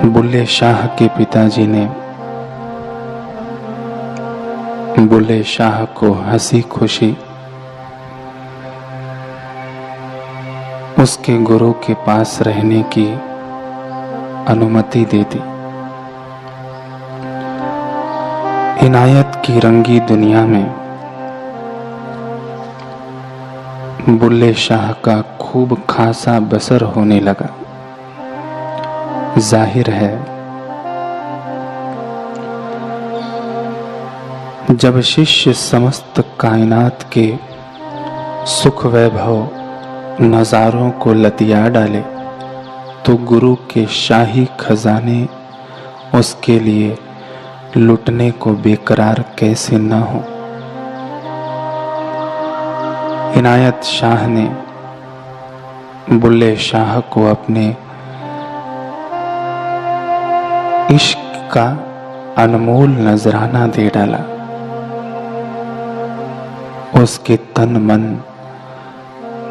बुल्ले शाह के पिताजी ने बुल्ले शाह को हंसी खुशी उसके गुरु के पास रहने की अनुमति दे दी। इनायत की रंगी दुनिया में बुल्ले शाह का खूब खासा बसर होने लगा। जाहिर है जब शिष्य समस्त कायनात के सुख वैभव नजारों को लतिया डाले तो गुरु के शाही खजाने उसके लिए लुटने को बेकरार कैसे न हो। इनायत शाह ने बुल्ले शाह को अपने इश्क का अनमोल नजराना दे डाला। उसके तन मन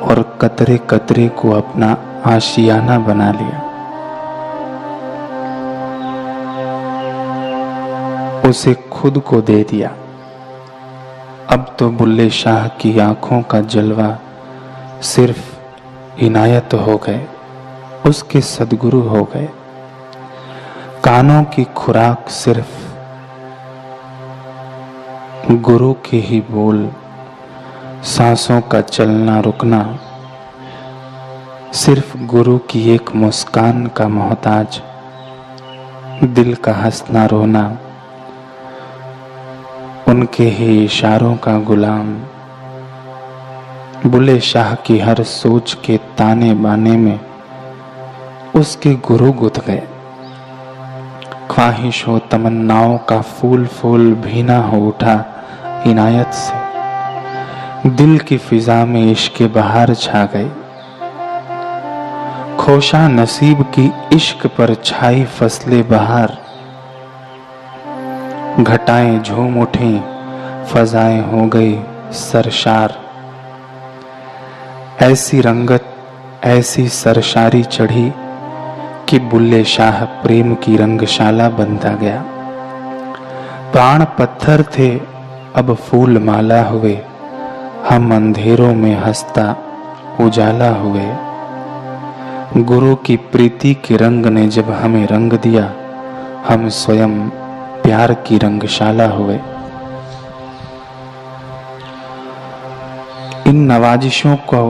और कतरे कतरे को अपना आशियाना बना लिया। उसे खुद को दे दिया। अब तो बुल्ले शाह की आंखों का जलवा सिर्फ इनायत हो गए, उसके सद्गुरु हो गए। कानों की खुराक सिर्फ गुरु के ही बोल, सांसों का चलना रुकना सिर्फ गुरु की एक मुस्कान का मोहताज, दिल का हंसना रोना उनके ही इशारों का गुलाम। बुल्ले शाह की हर सोच के ताने बाने में उसके गुरु गुथ गए। ख्वाहिशों तमन्नाओं का फूल फूल भीना हो उठा इनायत से। दिल की फिजा में इश्क बहार छा गई। खोशा नसीब की इश्क पर छाई फसले बहार। घटाएं झूम उठी, फजाएं हो गई सरशार। ऐसी रंगत ऐसी सरशारी चढ़ी कि बुल्ले शाह प्रेम की रंगशाला बनता गया। प्राण पत्थर थे अब फूल माला हुए, हम अंधेरों में हंसता उजाला हुए। गुरु की प्रीति के रंग ने जब हमें रंग दिया, हम स्वयं प्यार की रंगशाला हुए। इन नवाजिशों को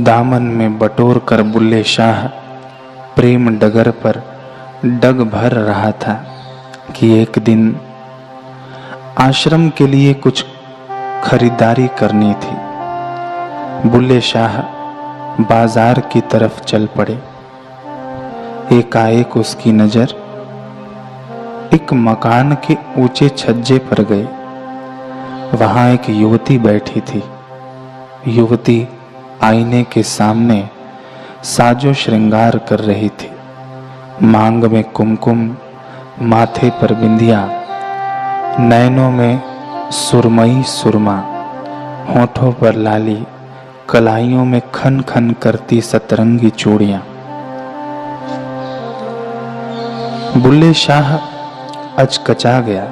दामन में बटोर कर बुल्ले शाह प्रेम डगर पर डग भर रहा था कि एक दिन आश्रम के लिए कुछ खरीदारी करनी थी। बुल्ले शाह बाजार की तरफ चल पड़े। एकाएक उसकी नजर एक मकान के ऊंचे छज्जे पर गई। वहां एक युवती बैठी थी। युवती आईने के सामने साजो श्रृंगार कर रही थी। मांग में कुमकुम, माथे पर बिंदिया, नैनों में सुरमई सुरमा, होठों पर लाली, कलाइयों में खन खन करती सतरंगी चूड़ियां। बुल्ले शाह अचकचा गया।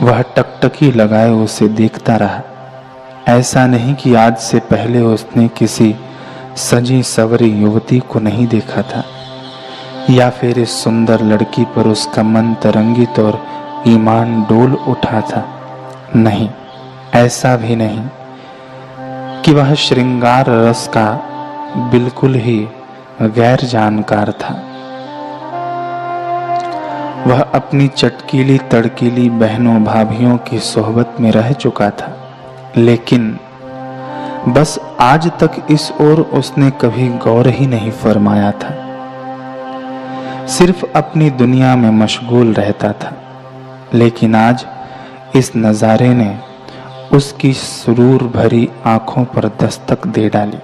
वह टकटकी लगाए उसे देखता रहा। ऐसा नहीं कि आज से पहले उसने किसी सजी सवरी युवती को नहीं देखा था, या फिर इस सुंदर लड़की पर उसका मन तरंगित और ईमान डोल उठा था। नहीं, ऐसा भी नहीं कि वह श्रृंगार रस का बिल्कुल ही गैर जानकार था। वह अपनी चटकीली तड़कीली बहनों भाभियों की सोहबत में रह चुका था, लेकिन बस आज तक इस ओर उसने कभी गौर ही नहीं फरमाया था। सिर्फ अपनी दुनिया में मशगूल रहता था। लेकिन आज इस नजारे ने उसकी सुरूर भरी आंखों पर दस्तक दे डाली।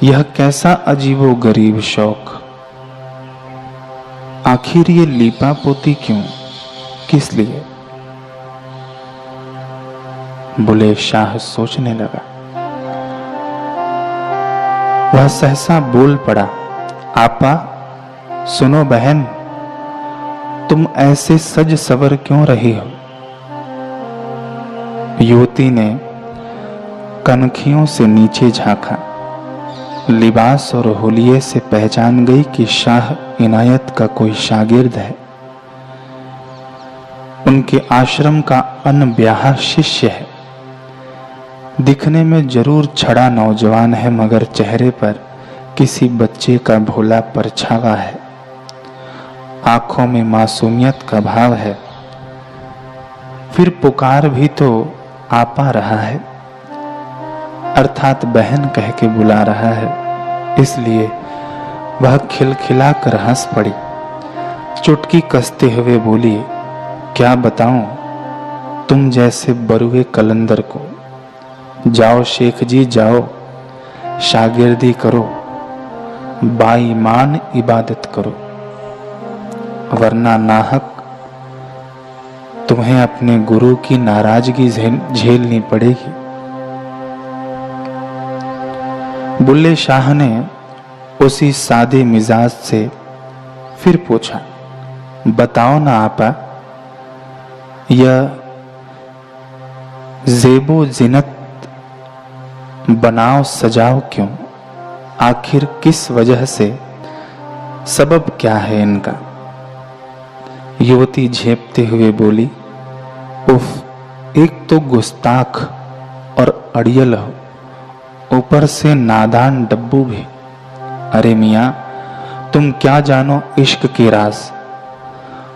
यह कैसा अजीबो गरीब शौक। आखिर ये लीपा पोती क्यों, किस लिए? बुल्ले शाह सोचने लगा। वह सहसा बोल पड़ा, आपा सुनो बहन, तुम ऐसे सज सवर क्यों रही हो? युवती ने कनखियों से नीचे झांका। लिबास और हुलिये से पहचान गई कि शाह इनायत का कोई शागिर्द है, उनके आश्रम का अनब्याहा शिष्य है। दिखने में जरूर छड़ा नौजवान है, मगर चेहरे पर किसी बच्चे का भोला परछावा है। आंखों में मासूमियत का भाव है। फिर पुकार भी तो आपा रहा है, अर्थात बहन कह के बुला रहा है। इसलिए वह खिलखिलाकर हंस पड़ी। चुटकी कसते हुए बोली, क्या बताऊं तुम जैसे बरुए कलंदर को। जाओ शेख जी जाओ, शागिर्दी करो, बाईमान इबादत करो, वरना नाहक तुम्हें अपने गुरु की नाराजगी झेलनी पड़ेगी। बुल्ले शाह ने उसी सादे मिजाज से फिर पूछा, बताओ ना आपा, यह ज़ेबो ज़ीनत बनाओ सजाओ क्यों? आखिर किस वजह से? सबब क्या है इनका? युवती झेपते हुए बोली, उफ, एक तो गुस्ताख और अड़ियल हो, ऊपर से नादान डब्बू भी। अरे मियाँ, तुम क्या जानो इश्क के राज।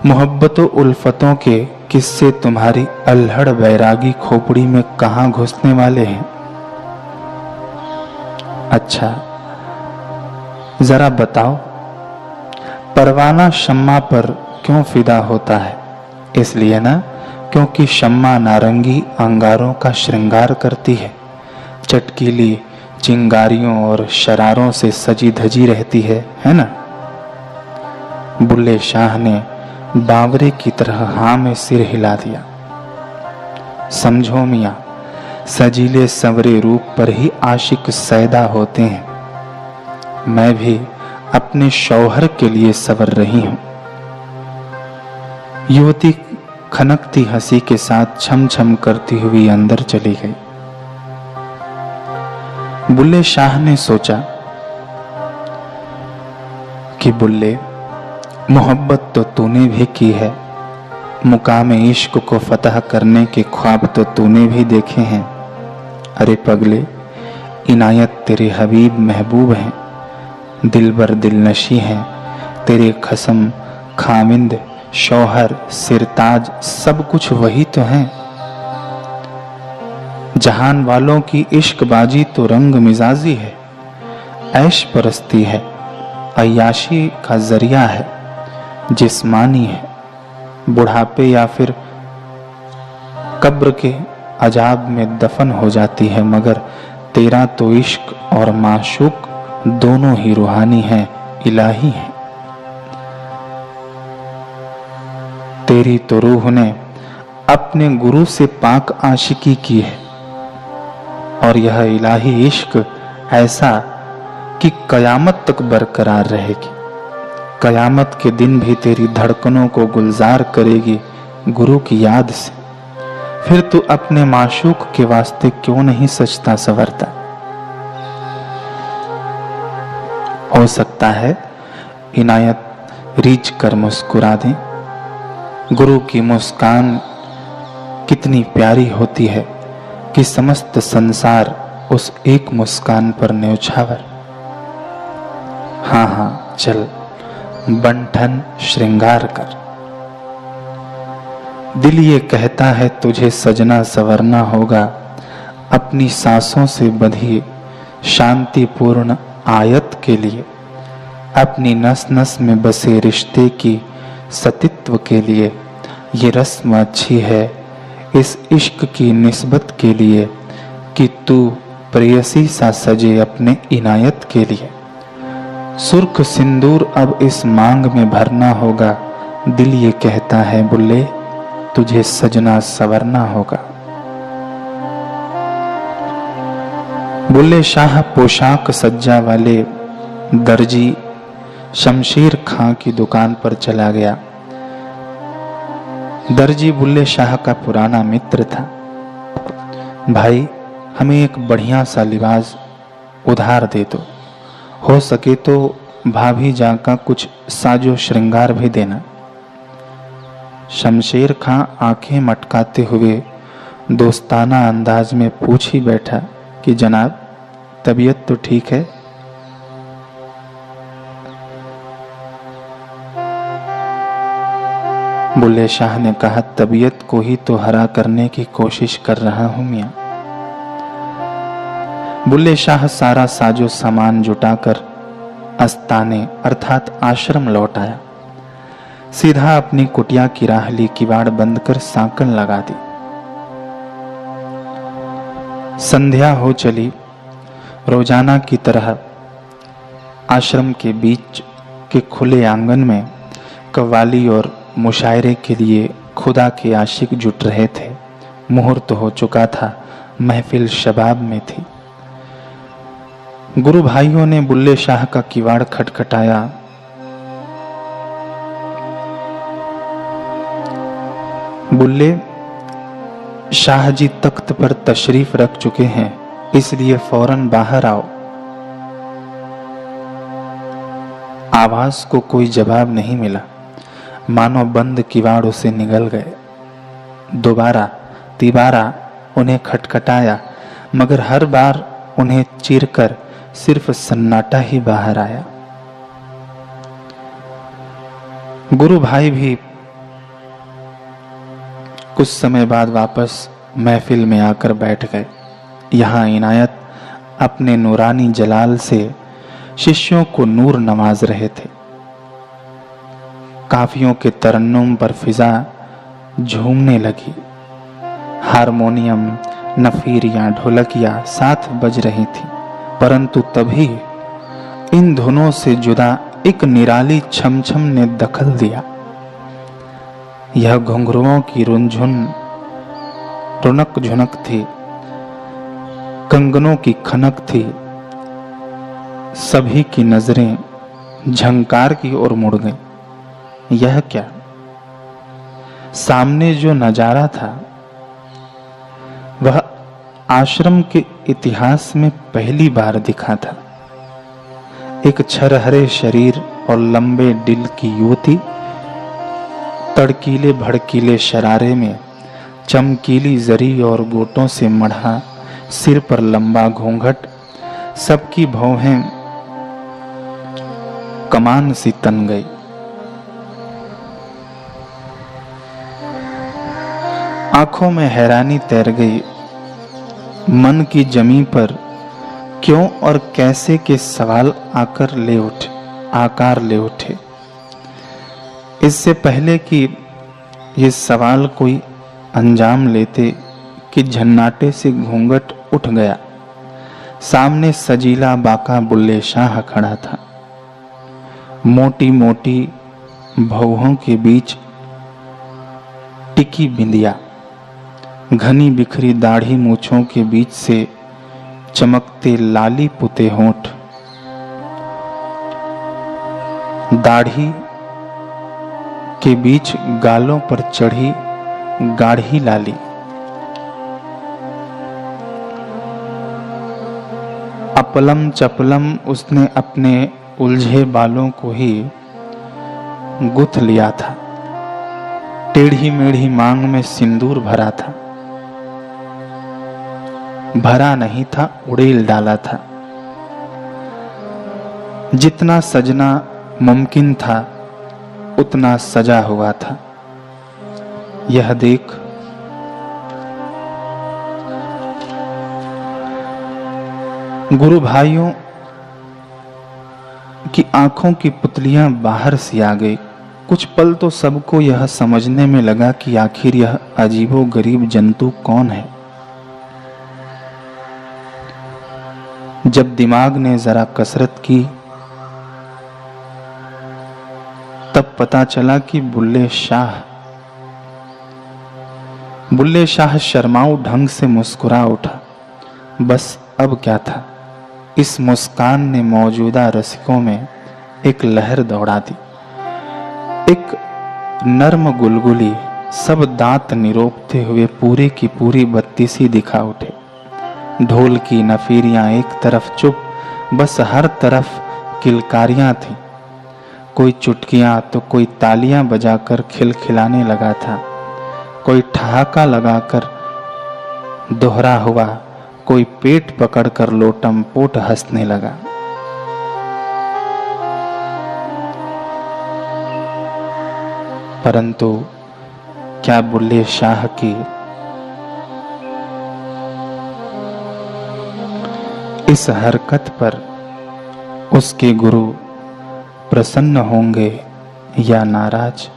मोहब्बतों उल्फतों के किस्से तुम्हारी अल्हड़ बैरागी खोपड़ी में कहाँ घुसने वाले हैं। अच्छा जरा बताओ, परवाना शम्मा पर क्यों फिदा होता है? इसलिए ना क्योंकि शम्मा नारंगी अंगारों का श्रृंगार करती है, चटकीली चिंगारियों और शरारों से सजी धजी रहती है ना? बुल्ले शाह ने बावरे की तरह हाँ में सिर हिला दिया। समझो मियाँ, सजीले संवरे रूप पर ही आशिक सैदा होते हैं। मैं भी अपने शौहर के लिए सवर रही हूं। युवती खनकती हंसी के साथ छम छम करती हुई अंदर चली गई। बुल्ले शाह ने सोचा कि बुल्ले, मोहब्बत तो तूने भी की है, मुकाम इश्क को फतह करने के ख्वाब तो तूने भी देखे हैं। अरे पगले, इनायत तेरे हबीब महबूब हैं, दिलबर दिलनशी हैं, तेरे खसम खामिंद शौहर सिरताज सब कुछ वही तो हैं। जहान वालों की इश्कबाजी तो रंग मिजाजी है, ऐश परस्ती है, अय्याशी का जरिया है, जिस्मानी है, बुढ़ापे या फिर कब्र के अजाब में दफन हो जाती है। मगर तेरा तो इश्क और माशूक दोनों ही रूहानी हैं, इलाही हैं। तेरी तो रूह ने अपने गुरु से पाक आशिकी की है, और यह इलाही इश्क ऐसा कि कयामत तक बरकरार रहेगी। कयामत के दिन भी तेरी धड़कनों को गुलजार करेगी गुरु की याद से। फिर तू अपने माशूक के वास्ते क्यों नहीं सजता संवरता? हो सकता है इनायत रीझ कर मुस्कुरा दे। गुरु की मुस्कान कितनी प्यारी होती है कि समस्त संसार उस एक मुस्कान पर न्यौछावर। हाँ हाँ चल, बंठन श्रृंगार कर। दिल ये कहता है तुझे सजना संवरना होगा, अपनी सांसों से बंधी शांतिपूर्ण आयत के लिए, अपनी नस नस में बसे रिश्ते की सतित्व के लिए। ये रस्म अच्छी है इस इश्क की निस्बत के लिए कि तू प्रेयसी सा सजे अपने इनायत के लिए। सुर्ख सिंदूर अब इस मांग में भरना होगा, दिल ये कहता है बुल्ले तुझे सजना संवरना होगा। बुल्ले शाह पोशाक सज्जा वाले दर्जी शमशेर खां की दुकान पर चला गया। दर्जी बुल्ले शाह का पुराना मित्र था। भाई, हमें एक बढ़िया सा लिबास उधार दे दो, हो सके तो भाभी जान का कुछ साजो श्रृंगार भी देना। शमशेर खां आंखें मटकाते हुए दोस्ताना अंदाज में पूछ ही बैठा कि जनाब, तबीयत तो ठीक है? बुल्ले शाह ने कहा, तबीयत को ही तो हरा करने की कोशिश कर रहा हूं मियां। बुल्ले शाह सारा साजो सामान जुटाकर आस्ताने अर्थात आश्रम लौट आया। सीधा अपनी कुटिया की राह ली, किवाड़ बंद कर सांकल लगा दी। संध्या हो चली। रोजाना की तरह आश्रम के बीच के खुले आंगन में कव्वाली और मुशायरे के लिए खुदा के आशिक जुट रहे थे। मुहूर्त हो चुका था, महफिल शबाब में थी। गुरु भाइयों ने बुल्ले शाह का किवाड़ खटखटाया। बुल्ले शाह जी तख्त पर तशरीफ रख चुके हैं, इसलिए फौरन बाहर आओ। आवाज को कोई जवाब नहीं मिला, मानो बंद किवाड़ उसे निगल गए। दोबारा तिबारा उन्हें खटखटाया, मगर हर बार उन्हें चीरकर सिर्फ सन्नाटा ही बाहर आया। गुरु भाई भी कुछ समय बाद वापस महफिल में आकर बैठ गए। यहाँ इनायत अपने नूरानी जलाल से शिष्यों को नूर नवाज रहे थे। काफियों के तरन्नुम पर फिजा झूमने लगी। हारमोनियम, नफीरियां, ढोलकियां साथ बज रही थी, परंतु तभी इन धुनों से जुदा एक निराली छमछम ने दखल दिया। यह घुंघरुओं की रुनझुन रुनक झुनक थी, कंगनों की खनक थी। सभी की नजरें झंकार की ओर मुड़ गईं। यह क्या? सामने जो नजारा था वह आश्रम के इतिहास में पहली बार दिखा था। एक छरहरे शरीर और लंबे दिल की युवती, तड़कीले भड़कीले शरारे में, चमकीली जरी और गोटों से मढ़ा सिर पर लंबा घूंघट, सबकी भौहें कमान सी तन गई। आंखों में हैरानी तैर गई। मन की जमी पर क्यों और कैसे के सवाल आकार ले उठे। इससे पहले कि ये सवाल कोई अंजाम लेते कि झन्नाटे से घूंघट उठ गया। सामने सजीला बाका बुल्ले शाह खड़ा था। मोटी मोटी भौहों के बीच टिकी बिंदिया, घनी बिखरी दाढ़ी मूछों के बीच से चमकते लाली पुते होंठ, दाढ़ी के बीच गालों पर चढ़ी गाढ़ी लाली। अपलम चपलम उसने अपने उलझे बालों को ही गुथ लिया था। टेढ़ी मेढ़ी मांग में सिंदूर भरा था। भरा नहीं था, उड़ेल डाला था। जितना सजना मुमकिन था उतना सजा हुआ था। यह देख गुरु भाइयों की आंखों की पुतलियां बाहर सी आ गई। कुछ पल तो सबको यह समझने में लगा कि आखिर यह अजीबो गरीब जंतु कौन है। जब दिमाग ने जरा कसरत की तब पता चला कि बुल्ले शाह शर्माऊ ढंग से मुस्कुरा उठा। बस अब क्या था, इस मुस्कान ने मौजूदा रसिकों में एक लहर दौड़ा दी। एक नर्म गुलगुली सब दांत निरोपते हुए पूरी की पूरी बत्तीसी दिखा उठे। ढोल की नफीरियां एक तरफ चुप, बस हर तरफ किलकारियां थीं। कोई चुटकियां तो कोई तालियां बजाकर खिलखिलाने लगा था, कोई ठहाका लगाकर दोहरा हुआ, कोई पेट पकड़कर लोटम पोट हंसने लगा। परंतु क्या बुल्ले शाह की इस हरकत पर उसके गुरु प्रसन्न होंगे या नाराज?